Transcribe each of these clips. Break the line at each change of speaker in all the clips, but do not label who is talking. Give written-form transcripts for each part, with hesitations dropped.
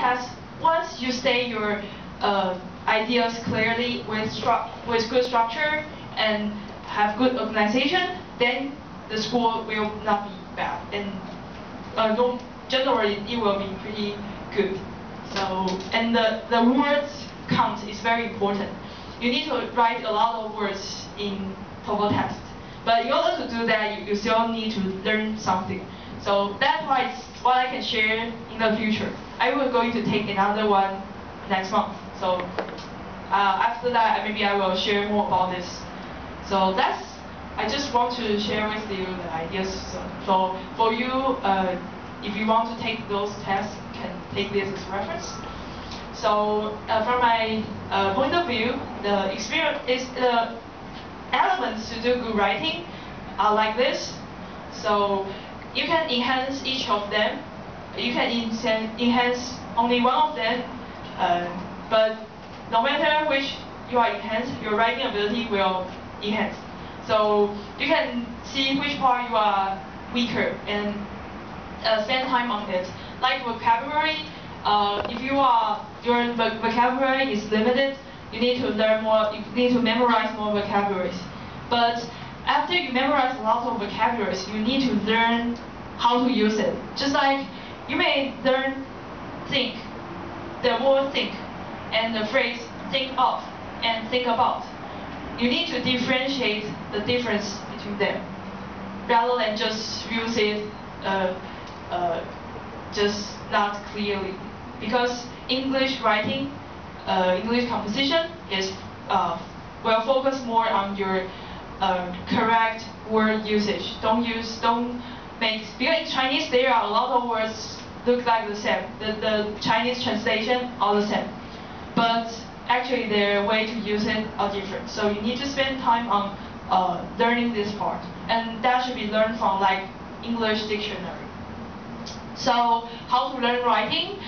test, once you say your ideas clearly with good structure and have good organization, then the score will not be bad, and generally it will be pretty good. So, and the words count is very important. You need to write a lot of words in TOEFL test. But in order to do that, you still need to learn something. So that's why it's what I can share in the future. I will going to take another one next month. So after that, maybe I will share more about this. So I just want to share with you the ideas. So for you, if you want to take those tests, you can take this as reference. So from my point of view, the experience is the elements to do good writing are like this. So you can enhance each of them. You can enhance only one of them, but no matter which you are enhanced, your writing ability will enhance. So you can see which part you are weaker and spend time on it. Like vocabulary, if your vocabulary is limited, you need to learn more. You need to memorize more vocabularies. But after you memorize a lot of vocabularies, you need to learn how to use it. Just like you may learn think, the word think, and the phrase think of and think about. You need to differentiate the difference between them, rather than just use it just not clearly. Because English writing, English composition is will focus more on your correct word usage. Don't make, because in Chinese there are a lot of words look like the same. The Chinese translation are the same, but actually their way to use it are different. So you need to spend time on learning this part, and that should be learned from like English dictionary. So how to learn writing?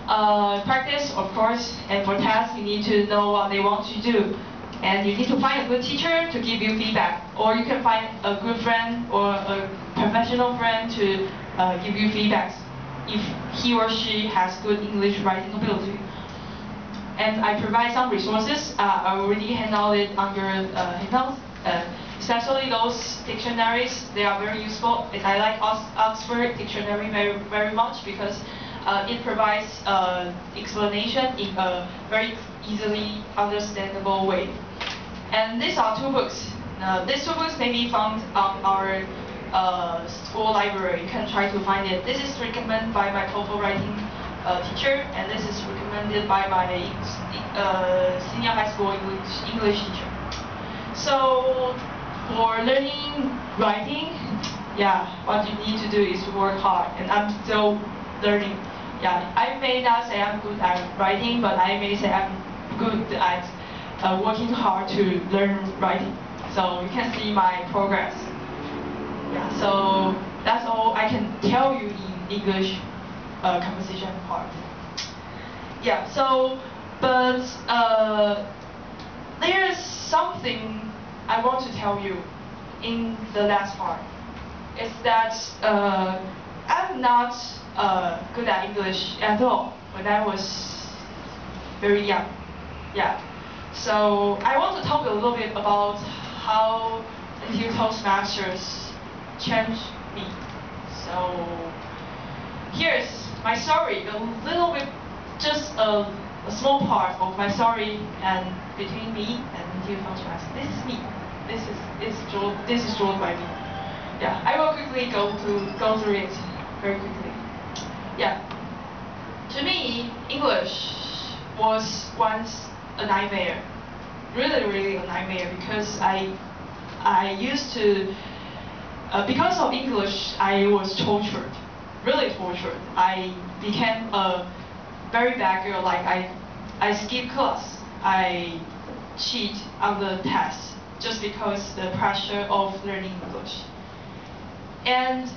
Practice, of course, and for tests you need to know what they want to do. And you need to find a good teacher to give you feedback. Or you can find a good friend or a professional friend to give you feedback if he or she has good English writing ability. And I provide some resources. I already hand out it under handouts. Especially those dictionaries, they are very useful. And I like Oxford Dictionary very, very much because it provides explanation in a very easily understandable way. And these are two books. These two books may be found on our school library. You can try to find it. This is recommended by my TOEFL writing teacher, and this is recommended by my senior high school English teacher. So for learning writing, yeah, what you need to do is to work hard, and I'm still learning. Yeah, I may not say I'm good at writing, but I may say I'm good at working hard to learn writing. So you can see my progress. Yeah, so that's all I can tell you in English composition part. Yeah, so, but there's something I want to tell you in the last part. Is that I'm not good at English at all when I was very young. Yeah. So I want to talk a little bit about how NTU Toastmasters changed me. So here's my story, a little bit, just a small part of my story and between me and NTU Toastmasters. This is me. This is drawn by me. Yeah, I will quickly go through it very quickly. Yeah. To me, English was once a nightmare. Really, really a nightmare, because I used to, because of English, I was tortured. Really tortured. I became a very bad girl. Like I skip class. I cheat on the test just because the pressure of learning English. And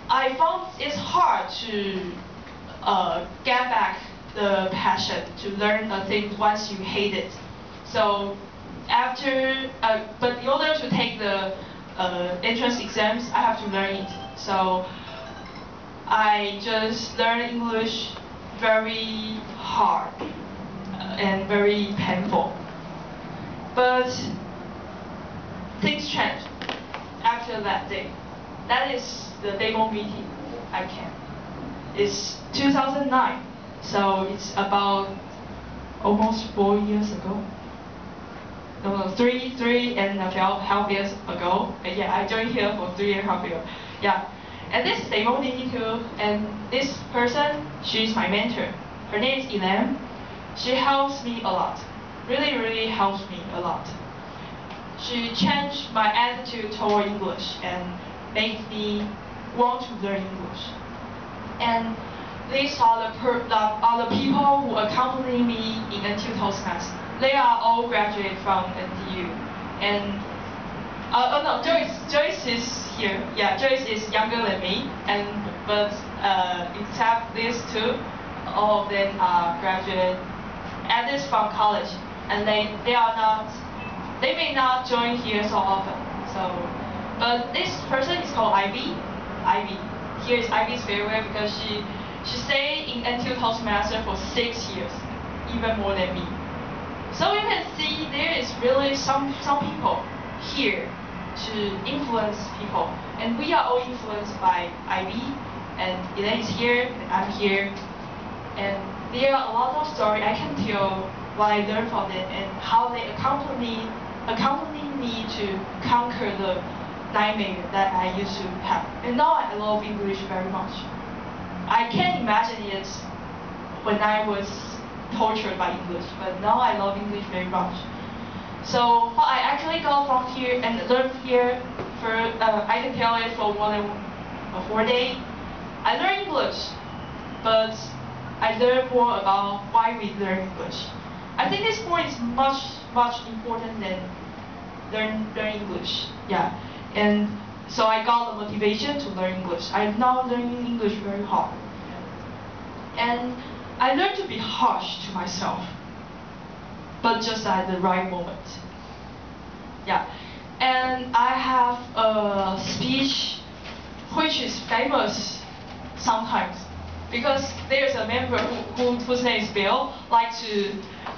I found it's hard to get back the passion to learn a thing once you hate it. So after, but in order to take the entrance exams, I have to learn it. So I just learned English very hard and very painful. But things changed after that day. That is the demo meeting I came. It's 2009, so it's about almost 4 years ago. No, three and a half years ago. Yeah, I joined here for 3.5 years. Yeah, and this is demo meeting too. And this person, she's my mentor. Her name is Elaine. She helps me a lot. Really, really helps me a lot. She changed my attitude toward English and made me want to learn English. And these are the people who accompany me in NTU Toastmasters. They are all graduated from NTU. And oh no, Joyce is here. Yeah, Joyce is younger than me. But except these two, all of them are graduate, at least from college, and they may not join here so often. But this person is called Ivy. Ivy. Here is Ivy's farewell because she stayed in NTU Toastmaster for 6 years, even more than me. So you can see there is really some people here to influence people, and we are all influenced by Ivy. And Elaine is here, and I'm here, and there are a lot of stories I can tell what I learned from them and how they accompany me to conquer the nightmare that I used to have. And now I love English very much. I can't imagine it when I was tortured by English, but now I love English very much. So what I actually got from here and learned here, I can tell it for more than 4 days. I learned English, but I learned more about why we learn English. I think this point is much important than learn English. Yeah, and so I got the motivation to learn English. I'm now learning English very hard, and I learned to be harsh to myself, but just at the right moment. Yeah, and I have a speech which is famous sometimes, because there's a member whose name is Bill, like to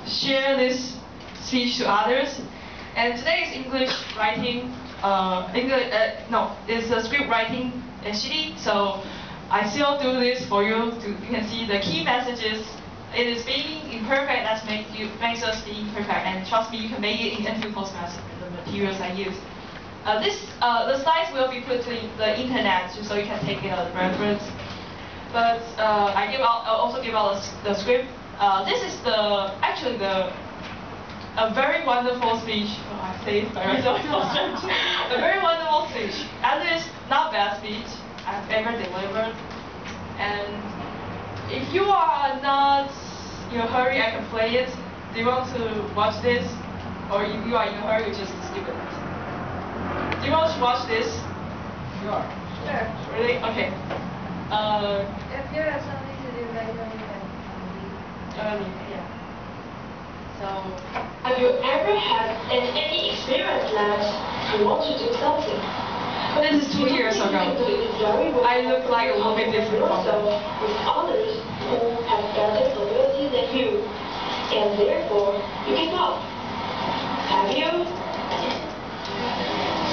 share this speech to others. And today is English writing, it's a script writing SGD. So I still do this for you. You can see the key messages. It is being imperfect that makes us be perfect. And trust me, you can make it in NTU Toastmasters with the materials I use. The slides will be put to the internet so you can take it as a reference. But I also give out the script. This is actually a very wonderful speech. Oh, I say it by myself. A very wonderful speech. At least not bad speech I've ever delivered. And if you are not in a hurry, I can play it. Do you want to watch this? Or if you are in a hurry, just skip it. Do you want to watch this?
Sure.
Sure.
Really? Okay.
If you have something to do later, you can leave.
Early, yeah. So,
Have you ever had any experience that you want to do something?
this is 2 years ago. I look like a little bit different from them.
With others who have better ability than you, and therefore you give up. Have you?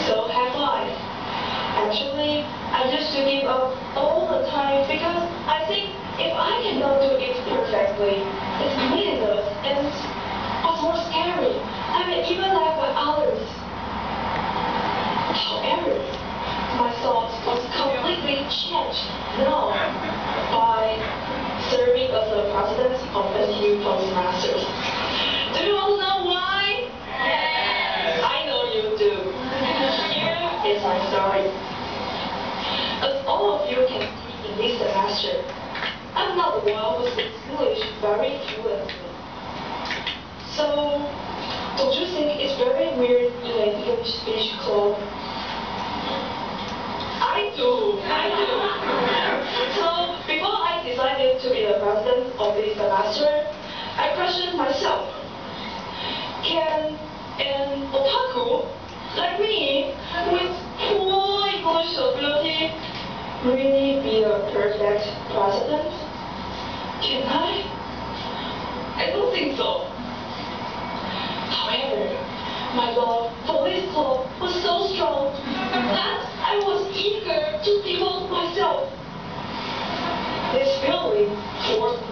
So have I. Actually, I used to give up all the time because I think if I cannot do it perfectly, it's meaningless and what's more scary, I may even left by others. However, my thoughts was completely changed now by serving as the president of SGD Toastmasters. Do you all know why? Yes! I know you do. Here is my story. As all of you can see in this semester, I'm not the one who speaks English very fluently. So, don't you think it's very weird in an English speech club? I do. So, before I decided to be the president of this semester, I questioned myself. Can an otaku like me, with poor English ability, really be the perfect president? Can I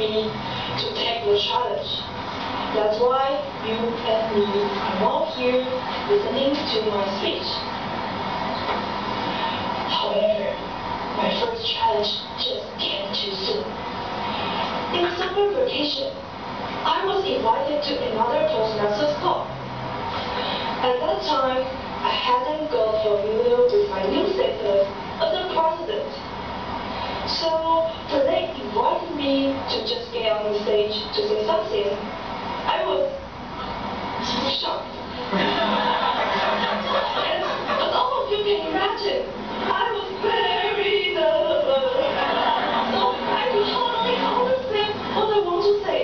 me to take the challenge. That's why you and me are all here listening to my speech. However, my first challenge just came too soon. In summer vacation, I was invited to another Toastmasters club. At that time, I hadn't got familiar with my new status as a president. So when they invited me to just get on the stage to say something, I was shocked. And as all of you can imagine, I was very nervous. So I could hardly understand what I want to say.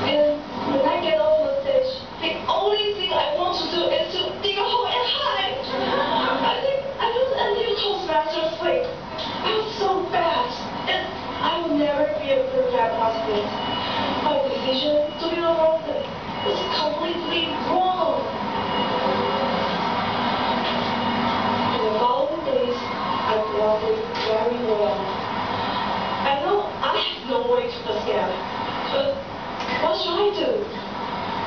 And when I get off the stage, the only thing I want to do is to dig a hole and hide. I think I was a new Toastmaster slave. I was so bad, and I will never be a perfect president. My decision to be a president was completely wrong. In the following days, I planned it very well. I know I have no way to escape, but what should I do?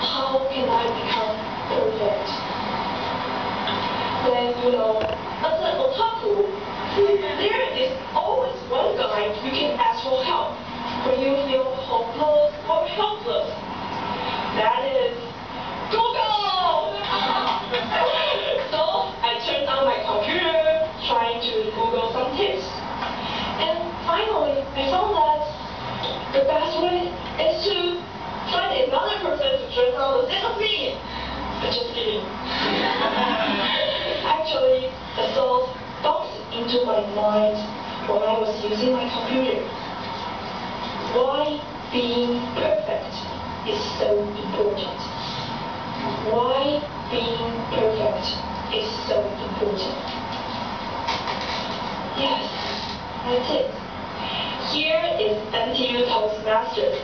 How can I become perfect? Then, as an otaku, there is always one guy you can ask for help when you feel hopeless or helpless. That is Google! So I turned on my computer, trying to Google some tips. And finally, I found that the best way is to find another person to dress on the same as me. But just kidding. Actually, the thought bounced into my mind when I was using my computer. Why being perfect is so important? Why being perfect is so important? Yes, that's it. Here is NTU Toastmasters.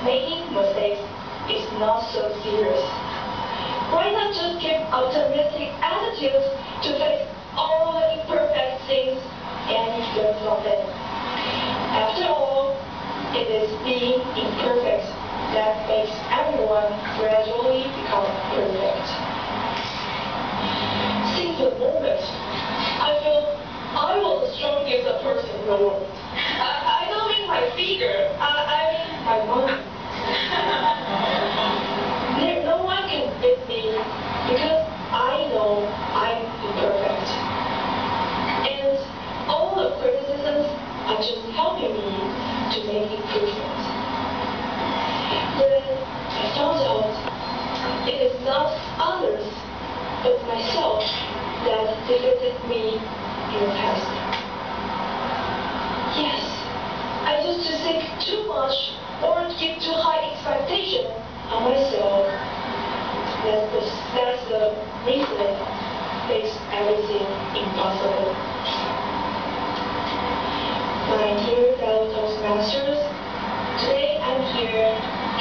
Making mistakes is not so serious. Why not just keep optimistic attitudes to face all the imperfect things and learn from them? After all, it is being imperfect that makes everyone gradually become perfect. Since the moment I feel I was the strongest person in the world, I don't mean my figure, I mean my mind. No one can beat me because I know I'm imperfect. And all the criticisms are just helping me to make improvement. Then I found out it is not others but myself that defeated me in the past. Yes, I used to think too much or give too high expectation on myself. That's the reason makes everything impossible. My dear fellow Toastmasters, today I'm here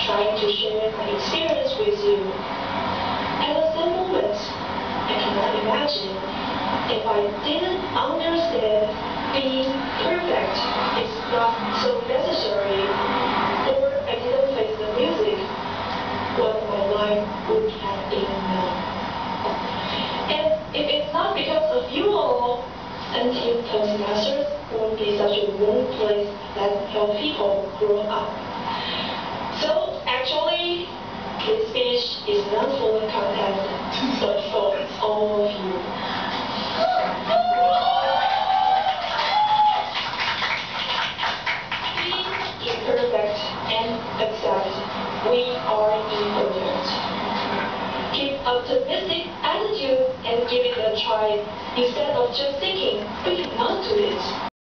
trying to share my experience with you. At the same moment, I cannot imagine if I didn't understand being perfect is not so necessary, or I didn't face the music, what my life would have been now. And if it's not because of you all, NTU Toastmasters won't be such a warm place that help people grow up. So actually, this speech is not for the contest, but for all of you. Be imperfect and accept we are imperfect. Keep optimistic attitude and give it a try instead of just thinking we cannot do it.